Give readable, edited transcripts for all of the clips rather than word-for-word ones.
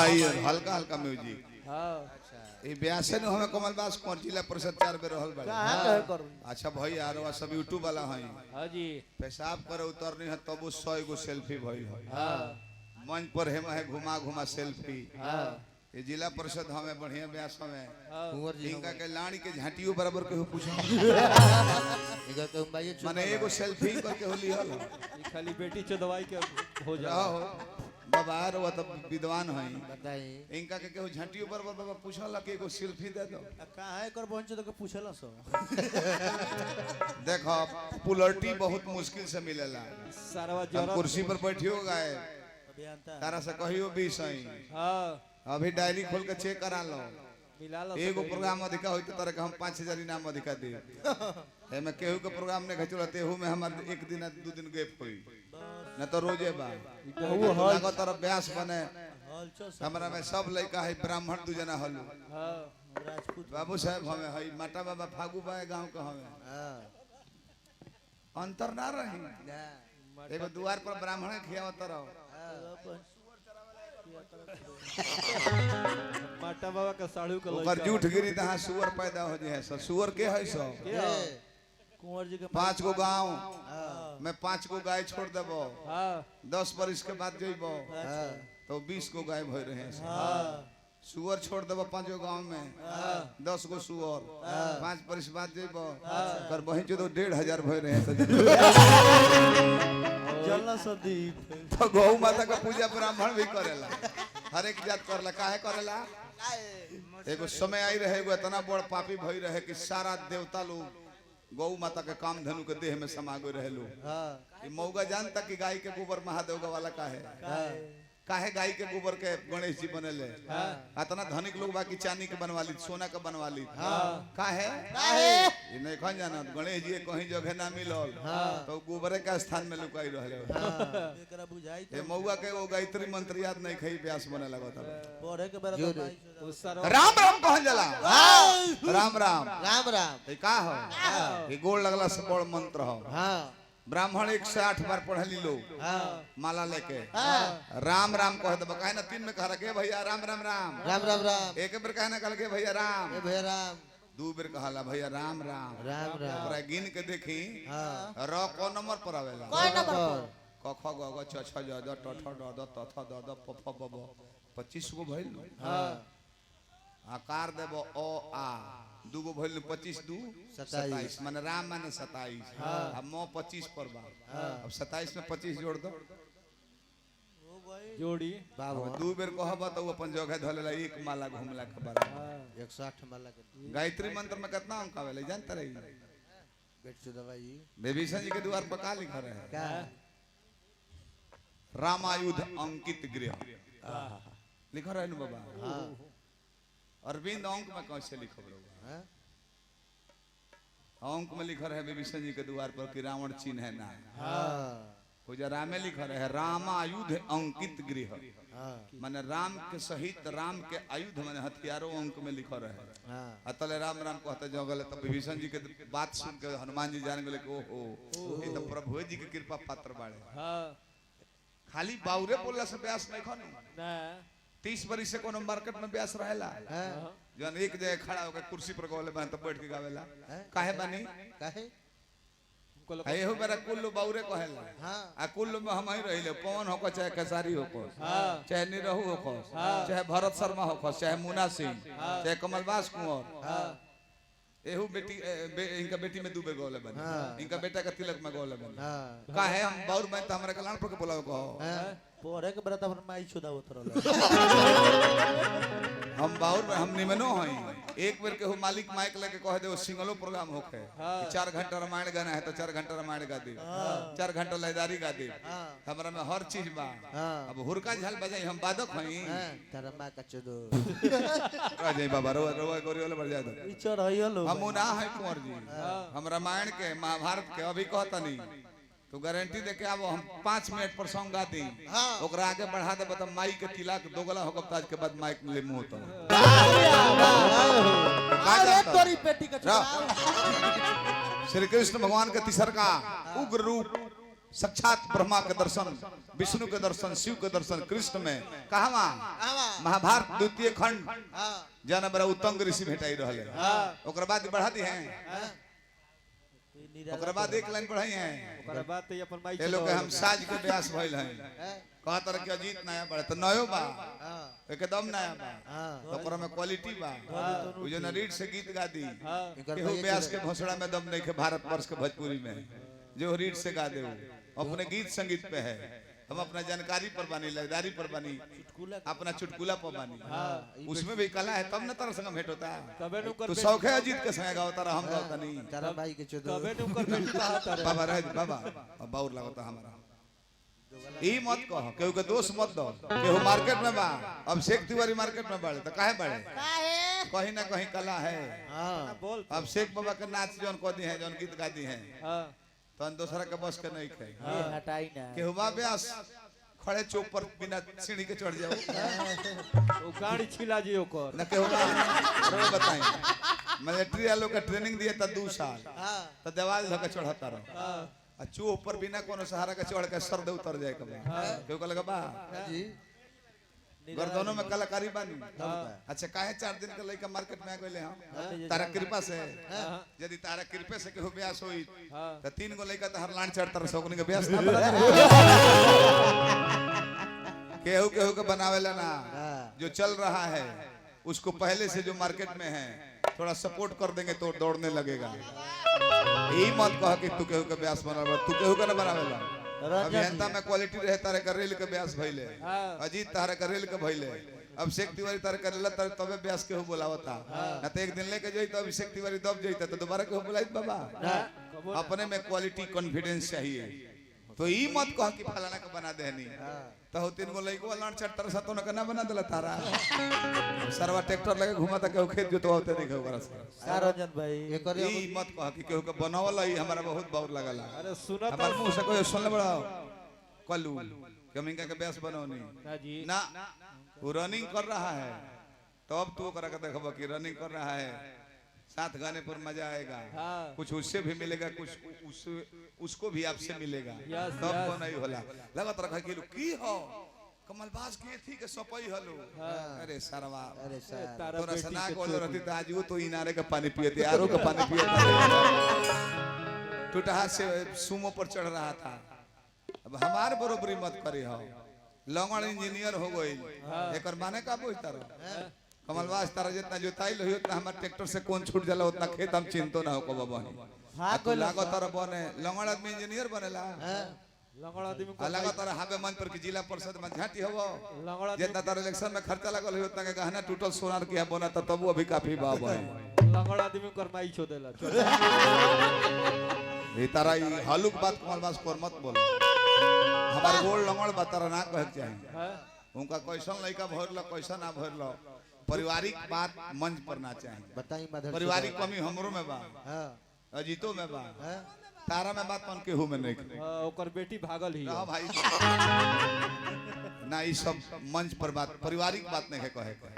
आई हल्का हल्का म्यूजिक हां ये ब्यासे न हमें कमल बास कौन जिला परिषद 4 पे रहल बा अच्छा भाई यार वो सब यूट्यूब वाला हैं हां जी पेशाब करे उतरनी है तब 100 गो सेल्फी भइल है हां मंच पर है घुमा घुमा सेल्फी हां ये जिला परिषद हमें बढ़िया ब्यास में कुंवर जी इनका के लाड़ी के झांटियो बराबर के हो पूछो इनका कहूं भाई माने एगो सेल्फी करके होली हल ये खाली बेटी चोदवाई के हो जा रहो बाबा रो तब विद्वान है बताई इनका के केहू झांटियो बराबर बाबा पूछला के एगो सेल्फी दे दो काहे कर पहुंचे तो के पूछला सो देखो पुलर्टी बहुत मुश्किल से मिलेला सारा हम जोरा कुर्सी पर बैठियो गए अभियंता तारा से कहियो भी सही हां अभी डायरी खोल के चेक करा लो मिला लो एगो प्रोग्राम अधिका होई तो तारा के हम 5000 इनाम अधिका दे एमे केहू के प्रोग्राम ने खचलते हूं में हमर एक दिन 2 दिन गैप होई न तो रोजे बा वो लागो तरफ ब्यास बने हलचल हमरा में सब लड़का है ब्राह्मण 2 जना हल हां राजपूत बाबू साहब हमें है माता बाबा फागू बा गांव के हमें हां अंतर ना रही एगो द्वार पर ब्राह्मण खियावत रहो माटा बाबा का साड़ू का ओकर जूठ गिरी तहां सुअर पैदा हो जे है सुअर के है सो कुंवर जी के 5 गो गांव मैं 5 गो गाय छोड़ देबो हां 10 बरिस के बाद जइबो तो 20 गो गाय भय रहे हैं सुअर छोड़ देबो 5 गो गांव में 10 गो सुअर 5 बरिस बाद जइबो कर बहि जो 1500 भय रहे हैं जलना सदी तो गौ माता का पूजा ब्राह्मण भी करेला हर एक जात करेला काहे करेला एगो समय आई रहे एगो इतना बड़ पापी भई रहे कि सारा देवता लोग गौ माता के काम धनु के देह में समा गए रहे लोग ये मौगा जानता कि गाय के गोबर महादेव का वाला काहे गाय के गोबर के गणेश जी बनेले इतना धनिक लोग बाकी चांदी के बनवा ली सोना के बनवा ली काहे ये नहीं खन जाना गणेश जी कहीं जगह ना मिलल तो गोबरे के स्थान में लुकाई रहले एकरा बुझाई ये मौगा के वो गायत्री मंत्र याद नहीं खई व्यास बने लगा था पढ़े के बेरा तो उस सारा राम राम कहल जाला राम राम राम राम ये का हो ये गोड़ लगला से बड़ मंत्र हो हां ब्राह्मण 108 बार पढ़ली लोग माला लेके राम राम कह दब काहे ना 3 में कह रखे भैया राम राम राम राम राम राम एक बार कहे ना कल के भैया राम ए भैया राम 2 बेर कहला भैया राम राम राम राम ओकरा गिन के देखी हां र को नंबर पर आवेला कौन नंबर क ख ग घ छ छ ज ज ट ठ ड द त थ द द प फ ब ब 25 गो भइल हां आकार देबो ओ आ 2 गो भइल 25 2 27 माने राम माने 27 अब मो 25 पर बा अब 27 में 25 जोड़ दो जोड़ी बाबू 2 बेर कहबा तो अपन जगह धलेला एक माला घुमला के बराबर 160 माला के गायत्री मंत्र में कितना अंक आवेला जानते रही पेट से दवाई विभीषण जी के द्वार पर का लिखा रहे क्या रामायुध अंकित गृह लिखा रहे न बाबा हां अरविंद अंक में कैसे लिखो लोग हां अंक में लिखा रहे विभीषण जी के द्वार पर कि रावण चिन्ह है ना हां पूजा रामे लिखा रहे रामायुध अंकित गृह हां माने राम के सहित राम के आयुध माने हथियारों अंक में लिखा रहे हां अतले राम राम कहते जगल तब विभीषण जी के बात सुन के हनुमान जी जान गेले कि ओहो ये तो प्रभु जी के कृपा पात्र बाड़े हां खाली बाउरे बोलला से ब्यास नहीं खने ना 30 बरिस से कोनो मार्केट में ब्यास रहेला जन एक जगह खड़ा होकर कुर्सी पर गोले बन तो बैठ के गावेला काहे बनी काहे आए हो मेरा कुल्लू बाउरे कहेला हां आ कुल्लू में हम ही रहिले पवन होको चाहे खेसारी होको हां चाहे निरहु होको चाहे भरत शर्मा होको चाहे मुन्ना सिंह चाहे कमलबास कुंवर हां एहू बेटी इनका बेटी में 2 बेर गोले बनी इनका बेटा का तिलक में गोले बनी हां काहे हम बाउर में तो हमरा कल्याण पर के बोलाओ को पढ़े के बेरा तो माई छुदा उतरल हम बाउर में हम निमनो हई एक बेर के हो मालिक माइक लेके कह दे सिंगलो प्रोग्राम होखे 4 घंटा रामायण गाना है तो 4 घंटा रामायण गा दे 4 घंटा लयदारी गा दे हमरा में हर चीज बा अब हुरका झाल बजाई हम बादक हई तेरा मां का चोदो आ जाई बाबा रो रो गोरी वाले बढ़ जाए टीचर हइलो हम ना है कुंवर जी हम रामायण के महाभारत के अभी कहता नहीं तो गारंटी दे के आबो हम 5 मिनट पर सॉन्ग गा दी ओकरा आगे बढ़ा दे बता माई के तिलक दोगला होगा ताज के बाद माइक ले मुंह तो अरे तोरी पेटी का श्री कृष्ण भगवान के तीसर का उग्र रूप साक्षात ब्रह्मा के दर्शन, विष्णु के दर्शन, शिव के दर्शन कृष्ण में कहा आवा महाभारत द्वितीय खंड हां जाना बड़ा उत्तंग ऋषि भेटाई रहले। ओकर बाद बढ़ा दी हैं, ओकर बाद एक लाइन बढ़ाई हैं। ओकरा बाद तो ये अपन माई ये लोग के हम साज के ब्यास भइल हैं। कहा तरह के अजीत नया बड़े तो नयो बा, एकदम नया बा, तो ओकरा में क्वालिटी बा। उ जो रीड से गीत गा दी, केहू ब्यास के घोसड़ा में दम नहीं के भारत वर्ष के भोजपुरी में जो रीड से गा दे अपने गीत संगीत पे है। हम अपना जानकारी पर बानी, लयदारी पर बानी, अपना चुटकुला पर बानी, उसमें भी कला है तब न तरह संग भेंट होता है। तबे नु कर तू शौक है अजीत के संग गाओ तारा हम गाओ नहीं तारा भाई के चोदो तबे नु कर बेटी कहत रे बाबा रह बाबा अब बाउर लगता हमारा ई मत कहो, केहू के दोष मत दो। केहू मार्केट में बा, अब शेख तिवारी मार्केट में बढ़े तो काहे बढ़े? कहीं ना कहीं कला है। हां बोल अब शेख बाबा के नाच जौन को दी है, जौन गीत गा दी है, हां तो दूसरा के बस के नहीं खे। ये हटाई ना केहू बा ब्यास खड़े चौक पर बिना सीढ़ी के चढ़ जाओ ओ गाड़ी छिला जी ओकर न केहू बा रो बताई मिलिट्री वालों का ट्रेनिंग दिए था 2 साल, तो देवाल धके चढ़ता रहो आ चौक पर बिना कोनो सहारा के चढ़ के सर दे उतर जाए कबे। केहू कहलक बा जी गर्दनों में कलाकारी बानी। अच्छा काहे 4 दिन के लइका मार्केट में आ गइले हम तारा कृपा से, यदि तारा कृपा से केहू ब्यास होई त 3 गो लइका त हर लान चढ़तर सौगनी के ब्यास ना बना केहू केहू के बनावेला ना। जो चल रहा है उसको पहले से जो मार्केट में है थोड़ा सपोर्ट कर देंगे तो दौड़ने लगेगा। यही मत कह कि तू केहू के ब्यास बनावे, तू केहू के ना बनावेला। अभियंता में क्वालिटी रहे तारे का रेल के ब्यास भइले, अजीत तारे का रेल के भइले, अब शेख तिवारी तारे का रेल तारे तबे ब्यास केहू बुलावता ना। तो एक दिन लेके जई तो अभिषेक तिवारी दब जईता तो दोबारा केहू बुलाइत बाबा। अपने में क्वालिटी कॉन्फिडेंस चाहिए। तो ई मत कह कि फलाना के बना देहनी तो 3 गो लइको लान चट्टर सा तो न ना बना देला तारा। सरवा ट्रैक्टर लगे घुमाता केहू खेत जोतवाते नहीं केहू बरस सारोजन भाई एकर ई मत कह कि केहू के बनावल ई हमरा बहुत बाउर लागला। अरे सुनत हमार मुंह से कोई सुनले बड़ा कलू कमिंगा के ब्यास बनौनी ना जी ना। वो रनिंग कर रहा है तो अब तू करा के देखबो कि रनिंग कर रहा है, साथ गाने पर मजा आएगा। कुछ उससे भी मिलेगा, कुछ उसको भी आपसे मिलेगा। तब वो नहीं होला लगत रखा कि की हो कमलबाज के थी के सपई हलो। अरे सरवा अरे सर तारा तोरा बेटी सना के को रहती तो आज वो तो इनारे का पानी पिए थे, आरो का पानी पिए थे। टूटा से सुमो पर चढ़ रहा था। अब हमार बरोबरी मत करे हो, लंगड़ इंजीनियर हो गई एकर माने का बुझता रहो। कमलबाज तारा जितना जोताई लो उतना हमार ट्रैक्टर से कौन छूट जाला उतना खेत हम चिंतो ना हो को बाबा। हां तो लागत तर बने लंगड़ आदमी इंजीनियर बनेला, लंगड़ा आदमी को लागत तर हाबे मन पर की जिला परिषद में झाटी होबो। लंगड़ा जितना तार इलेक्शन में खर्चा लगल हो उतना के गहना टूटल सोनार के बना तब वो अभी काफी बाबा है। लंगड़ा आदमी कर माई छो देला ये तारा ई हलुक बात कमलबाज पर मत बोल। हमार गोल लंगड़ बात तारा ना कहे के चाहिए। उनका कैसन लइका भरल कैसन ना भरल पारिवारिक बात मंच पर ना चाहिए। बताई मदर पारिवारिक कमी हमरो में बा, हां अजीतो में बा, तारा में बात कौन केहू में नहीं। ओकर बेटी भागल ही रहा भाई ना, ई सब मंच पर बात पारिवारिक बात नहीं है कहे के।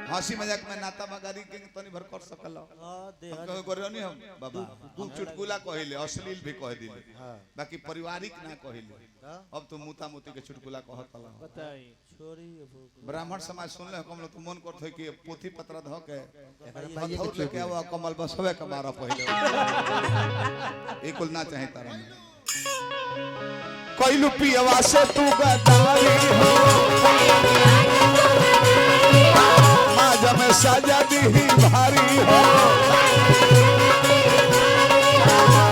हंसी मजाक में नाता मगारी के तनी भर कर सकल हां दे हम कहे करे नहीं हम बाबा हम चुटकुला कहिले अश्लील भी कह दिले बाकी पारिवारिक ना कहिले। अब तो मुता मुती के चुटकुला कहत हला बताई छोरी ब्राह्मण समाज सुन ले कम तो मन करत है कि पोथी पत्र ध के भाई हथौड़ लेके आवा कमल बसवे के मारा पहिले ई कुल ना चाहे तारा में कोई लुपियवा से तू गदारी हो माजा में साजा दी भारी हो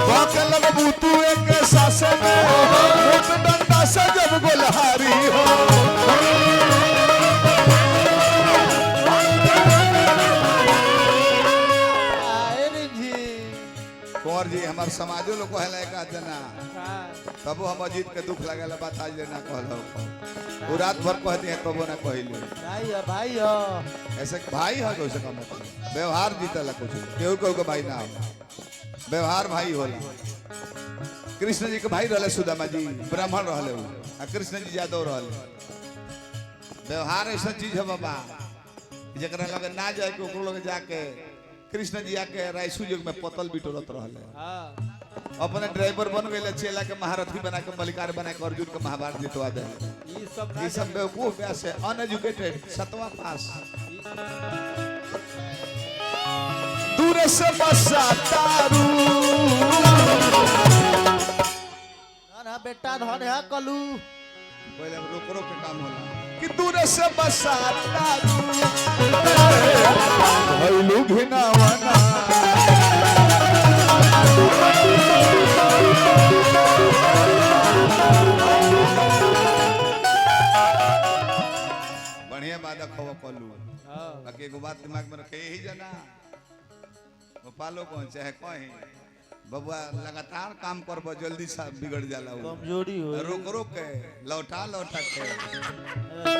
बाके लगबू तू एक सासे में मुठ डंडा से जब गोलहारी हो कुंवर जी हमार समाजो लोग कहला एक जना तब हम अजीत के दुख लगेला बात आज ना कहलो वो रात भर कह दिए तब ना कहले भाई हो ऐसे भाई है कैसे का मतलब व्यवहार जीतला कुछ केहू केहू के भाई ना व्यवहार भाई होला। कृष्ण जी के भाई रहले सुदामा जी ब्राह्मण रहले आ कृष्ण जी यादव रहले। व्यवहार ऐसा चीज है बाबा जकरा लगे ना जाए के ओकरो लगे जाके कृष्ण जी आके रायसू युग में पतल बिटोरत रहले। अपने ड्राइवर बन गए चेला के महारथी बना के मलिकार बना के अर्जुन के महाभारत जितवा दे ई सब ये सब बेवकूफ व्यास है अनएजुकेटेड 7वां पास दूर से बसा तारू ना बेटा धन है कलू पहले रोक रोक के काम होला कि दूर से बसा तारू भइलू घिनावना बढ़िया बात खवा कलू हां बाकी एगो बात दिमाग में रखे यही जना वो पालो पहुंचे है कहीं बबुआ लगातार काम करबो जल्दी सा बिगड़ जाला वो कमजोरी हो रोक रोक के लौटा लौटा के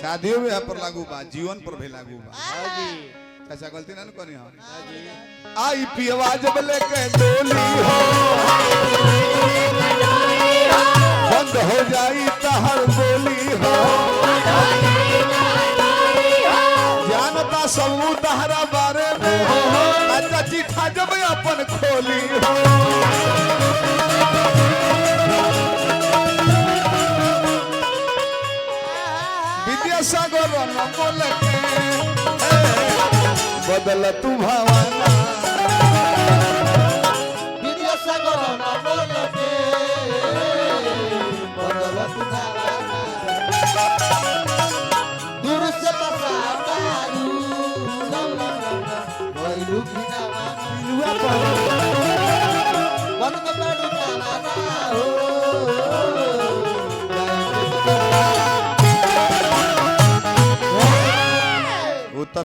शादियों में यहाँ पर लागू बा जीवन पर भी लागू बा चाचा गलती ना करी हम आई पियवा जब लेके डोली हो बंद हो जाई तहर बोली हो जानता सब तहरा बारे में हो अच्छा चिट्ठा जब अपन खोली हो विद्यासागर न बोल के बदल तू भावना